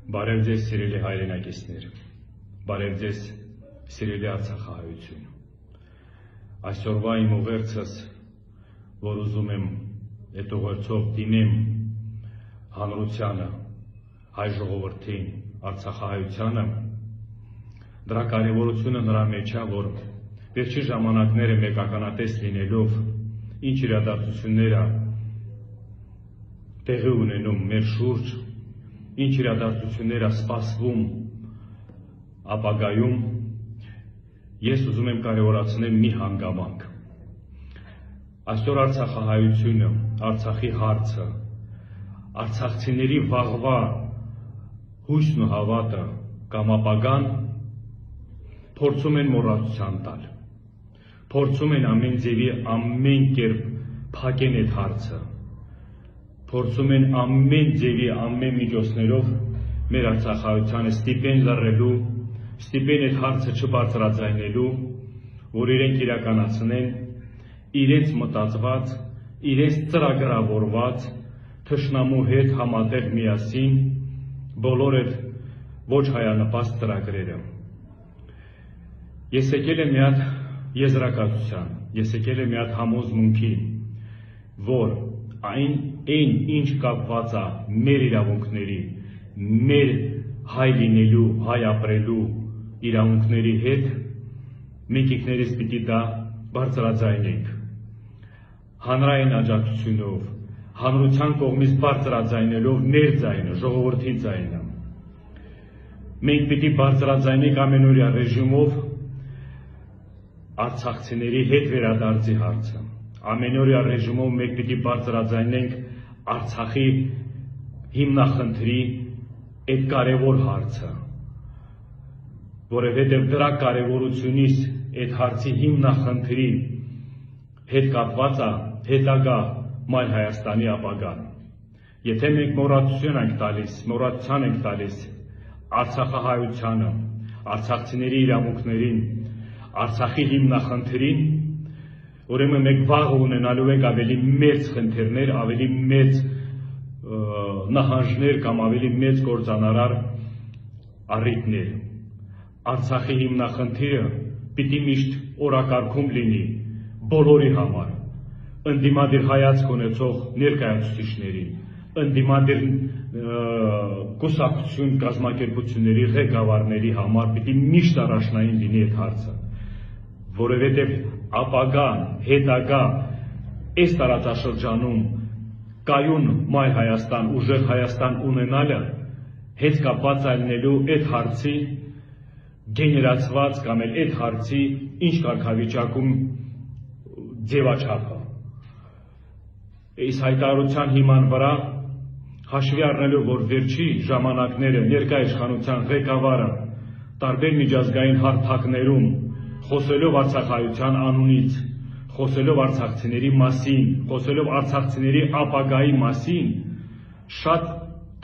Բարև ձեզ սիրելի հայրենակիցներ, բարև ձեզ սիրելի արցախահայություն։ Այսօրվա իմ ուղերձս, որ ուզում եմ այդ ուղերձով դիմեմ հանրությանը, հայ ժողովրդին, արցախահայությանը, դրա կարևորությունը նրա մեջ է, որ վերջին ժամանակները մեկականատես լինելով, ինչ իրադարձությունները տեղի ունենում մեր շուրջ, ինչ իրադարձությունները սպասվում ապագայում, ես ուզում եմ կարևորացնել մի հանգամանք։ Այսօր արցախահայությունը, Արցախի հարցը, արցախցիների վաղվա հույսն ու հավատը կամ ապագան փորձում են մոռացության տալ, փորձում են ամեն ձևի, ամեն կերպ փակեն այդ հարցը, փորձում են ամեն ձևի, ամեն միջոցներով մեր արցախահայությանը ստիպեն լռելու, ստիպեն այդ հարցը չբարձրաձայնելու, որ իրենք իրականացնեն իրենց մտածված, իրենց ծրագրավորված, թշնամու հետ համատեղ միասին բոլոր այդ ոչ հայանպաստ ծրագրերը։ Ես եկել եմ մի հատ եզրակացության, ես եկել եմ մի հատ համոզմունքի, որ այն ինչ կապված է մեր իրավունքների, մեր հայ լինելու, հայ ապրելու իրավունքների հետ, մենք ինքներս պիտի դա բարձրաձայնենք, հանրային աջակցությունով, հանրության կողմից բարձրաձայնելով մեր ձայնը, ժողովրդի ձայնը։ Մենք պիտի բարձրաձայնենք ամենօրյա ռեժիմով արցախցիների հետ վերադարձի հարցը։ Ամենօրյա ռեժիմով մենք պիտի բարձրաձայնենք Արցախի հիմնախնդրի այդ կարևոր հարցը, որովհետև դրա կարևորությունից այդ հարցի հիմնախնդրի հետ կապված է հետագա Մայր Հայաստանի ապագան։ Եթե մենք մոռացության ենք տալիս արցախահայությանը, արցախցիների իրավունքներին, Արցախի հիմնախնդրին, ուրեմն մենք վաղ ունենալու ենք ավելի մեծ խնդիրներ, ավելի մեծ նահանջներ կամ ավելի մեծ կործանարար առիթներ։ Արցախի հիմնախնդիրը պիտի միշտ օրակարգում լինի բոլորի համար, ընդդիմադիր հայացք ունեցող ներկայացուցիչներին, ընդդիմադիր կուսակցություն կազմակերպությունների ղեկավարների համար պիտի միշտ առաջնային լինի այդ հարցը, որովհետև ապագան, հետագա այս տարածաշրջանում կայուն Մայր Հայաստան, ուժեղ Հայաստան ունենալը հետ կապված լինելու այդ հարցի գեներացված կամ այդ հարցի ինչ կարգավիճակում ձևաչափը։ Այս հայտարարության հիման վրա հաշվի առնելով, որ վերջի ժամանակները ներկա իշխանության ղեկավարը տարբեր միջազգային հարթակներում խոսելով արցախահայության անունից, խոսելով արցախցիների մասին, խոսելով արցախցիների ապագայի մասին, շատ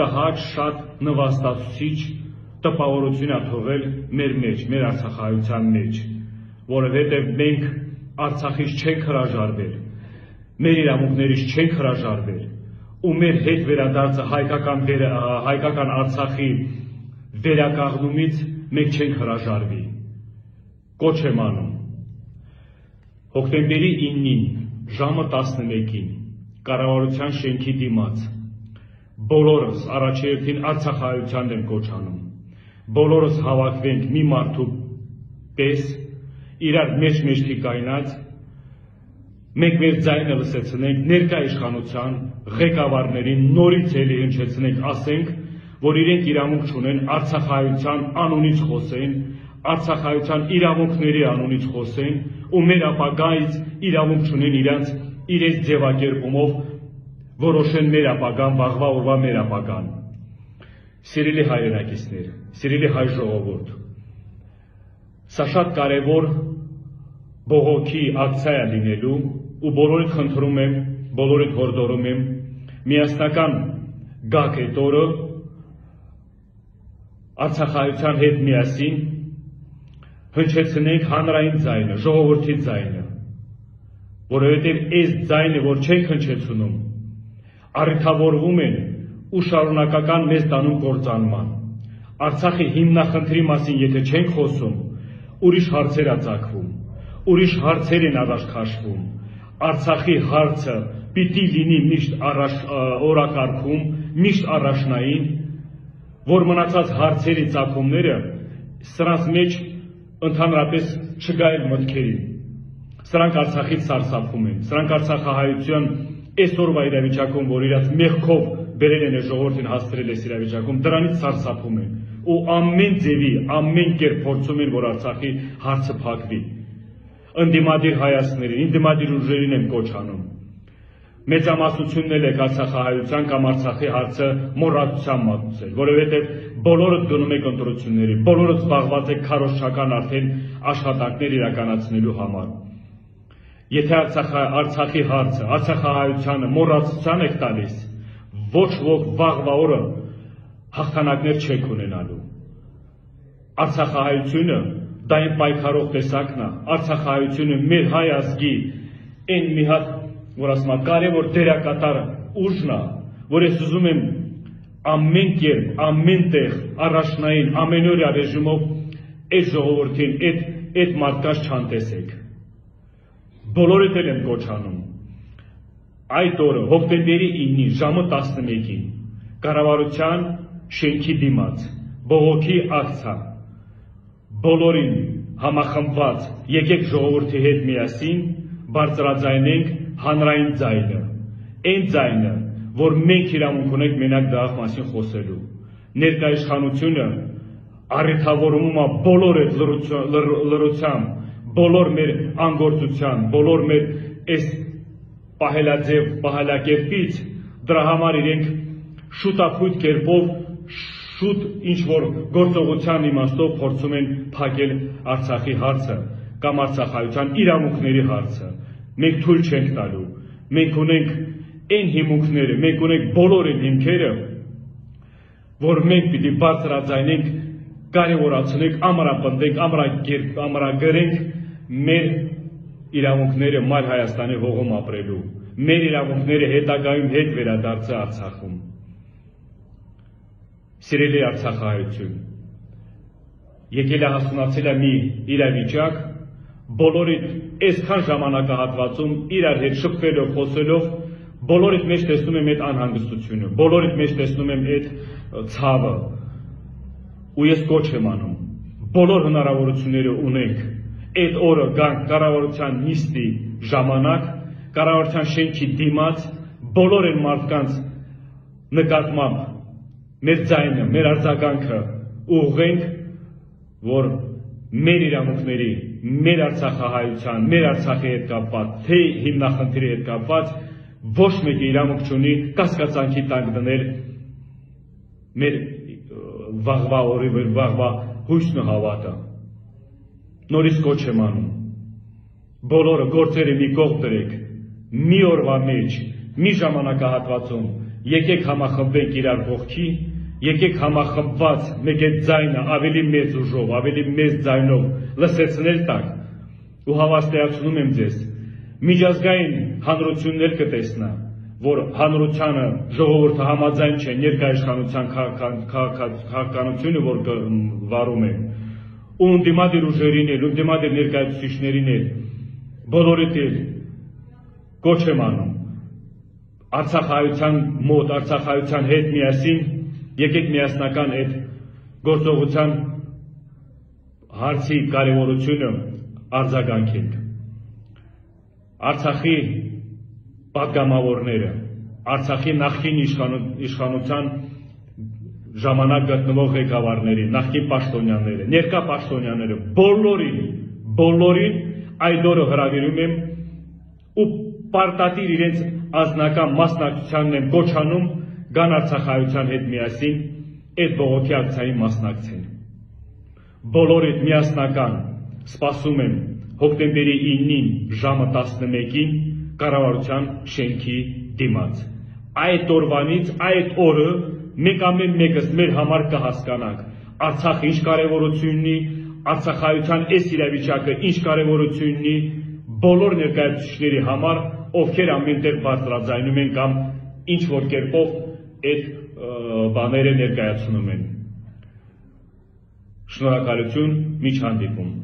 տհաճ, շատ նվաստացուցիչ տպավորություն է թողել մեր մեջ, մեր արցախահայության մեջ, որովհետև մենք Արցախից չենք հրաժարվել, մեր իրավունքներից չենք հրաժարվել, ու մեր հետ վերադարձը հայկական Արցախի վերականգնումից մենք չենք հրաժարվի։ Կոչ եմ անում հոկտեմբերի 9-ին ժամը 11-ին կառավարության շենքի դիմաց բոլորս առաջերտին արցախահայությանն եմ կոչ անում, բոլորս հավաքվենք մի մարդու պես, իրար մեջ-մեջքի կայնած, մենք մեր ձայնը լսեցնենք ներկա իշխանության ղեկավարներին նորից էլի հնչեցնենք, ասենք, որ իրենք իրավունք չունեն արցախահայության անունից խոսեն, արցախահայության իրավունքների անունից խոսեն ու մեր ապագայից իրավունք չունեն իրենց ձևակերպումով որոշեն մեր ապագան, վաղվա օրվա մեր ապագան։ Սիրելի հայրենակիցներ, սիրելի հայ ժողովուրդ, սա շատ կարևոր բողոքի ակցիա է լինելու ու բոլորիդ խնդրում եմ, բոլորիդ հորդորում եմ, միասնական գաք այդ օրը արցախահայության հետ միասին հնչեցնենք հանրային ձայնը, ժողովրդի ձայնը, որովհետև այս ձայնը, որ չենք հնչեցնում, առիթավորվում են ու շարունակական մեզ տանում կործանման, Արցախի հիմնախնդրի մասին եթե չենք խոսում, ուրիշ հարցեր է ծագվում, ուրիշ հարցեր են առաջ քաշվում։ Արցախի հարցը պիտի լինի միշտ օրակարգում, միշտ առաջնային, որ մնացած հարցերի ծագումները սրանց մեջ ընդհանրապես չգայել մտքերի։ Սրանք Արցախից սարսափում են, սրանք արցախահայության այսօրվա իրավիճակում, որ իրաց մեղքով բերել են ժողովրդին հասցրել այս իրավիճակում, դրանից սարսափում են ու ամեն ձևի, ամեն կերպ փորձում են, որ Արցախի հարցը փակվի։ Ընդդիմադիր հայացքներին, ընդդիմադիր ուժերին են կոչ անում։ Մեծամասնությունն էլ է արցախահայության կամ Արցախի հարցը մոռացության մատուցել, որովհետև բոլորը գնում եք ընտրությունների, բոլորը զբաղված եք քարոզչական արդեն աշխատանքներ իրականացնելու համար։ Եթե Արցախի հարցը, արցախահայությանը մոռացության եք տալիս, ոչ ոք վաղվա օրը հաղթանակներ չեք ունենալու։ Արցախահայությունը դա այն պայքարող տեսակն է, արցախահայությունը մեր հայ ազգի այն մի հատ, որ ասում եմ, կարևոր դերակատար ուժն է, որ ես ուզում եմ ամեն կերպ, ամեն տեղ, առաջնային, ամենօրյա ռեժիմով այդ ժողովրդին, այդ մարդկանց չանտեսեք։ Բոլորդ էլ եմ կոչ անում։ Այդ օրը, հոկտեմբերի 9-ին, ժամը 11-ին, կառավարության շենքի դիմաց, բողոքի ակցիա, բոլորին համախմբված, եկեք ժողովրդի հետ միասին բարձրաձայնենք հանրային ձայնը, այն ձայնը, որ մենք իրավունք ունենք մենակ դրա մասին խոսելու։ Ներկայիշխանությունը առիթավորում է բոլոր այդ լռությամբ, բոլոր մեր անգործության, բոլոր մեր այս պահելաձև, պահելակերպից, դրա համար իրենք շուտապույտ կերպով, շուտ ինչ-որ գործողության իմաստով փորձում են փակել Արցախի հարցը կամ արցախահայության իրավունքների հարցը։ Մենք թույլ չենք տալու, մենք ունենք այն հիմունքները, մենք ունենք բոլոր այն հիմքերը, որ մենք պիտի բարձրաձայնենք, կարևորացնենք, ամրապնդենք, ամրագրենք մեր իրավունքները մայր Հայաստանի հողում ապրելու, մեր իրավունքները հետագայում հետ վերադարձը Արցախում։ Սիրելի արցախահայություն, եկել է հասունացել է մի իրավիճակ, բոլորիդ այսքան ժամանակահատվածում իրար հետ շփվելով, խոսելով, բոլորիդ մեջ տեսնում եմ այդ անհանգստությունը, բոլորիդ մեջ տեսնում եմ այդ ցավը, ու ես կոչ եմ անում, բոլոր հնարավորությունները ունենք, այդ օրը գանք կառավարության նիստի ժամանակ, կառավարության շենքի դիմաց, բոլոր այն մարդկանց նկատմամբ մեր ձայնը, մեր արձագանքը ուղղենք, որ մեր իրավունքների, մեր արցախահայության, մեր Արցախի հետ կապված, թե հիմնախնդրի հետ կապված, ոչ մեկը իրավունք չունի կասկածանքի տակ դնել մեր վաղվա օրի, վաղվա հույսն ու հավատը։ Նորից կոչ եմ անում, բոլորը գործերը մի կողմ դրեք, մի օրվա մեջ, մի ժամանակահատվածում, եկեք համախմբենք իրար կողքի, եկեք համախմբված մեկ այդ ձայնը ավելի մեծ ուժով, ավելի մեծ ձայնով լսեցնել տակ ու հավաստիացնում եմ ձեզ, միջազգային հանրություններ կտեսնա, որ հանրությանը ժողովուրդը համաձայն չէ ներկայիշխանության քաղաքականությունը, որ վարում են, ու ընդդիմադիր ուժերին էլ, ընդդիմադիր ներկայացուցիչներին էլ, բոլորիդ էլ կոչ եմ անում, արցախահայության մոտ, արցախահայության հետ միասին, եկեք միասնական այդ գործողության հարցի կարևորությունը արձագանքենք։ Արցախի պատգամավորները, Արցախի նախկին իշխանության ժամանակ գտնվող ղեկավարների, նախկին պաշտոնյաները, ներկա պաշտոնյաները, բոլորին այդ օրը հրավիրում եմ ու պարտադիր իրենց անձնական մասնակցությանն եմ կոչ անում գան արցախահայության հետ միասին այդ բողոքի ակցիային մասնակցեն։ Բոլորիդ միասնական սպասում եմ հոկտեմբերի 9-ին ժամը 11-ին կառավարության շենքի դիմաց։ Այդ օրվանից, այդ օրը մենք ամեն մեկս մեր համար կհասկանանք Արցախը ինչ կարևորություն ունի, արցախահայության այս իրավիճակը ինչ կարևորություն ունի բոլոր ներկայացուցիչների համար, ովքեր ամենտեղ բարձրաձայնում են կամ ինչ որ կերպով այդ բաները ներկայացնում են։ Շնորհակալություն, մինչ հանդիպում։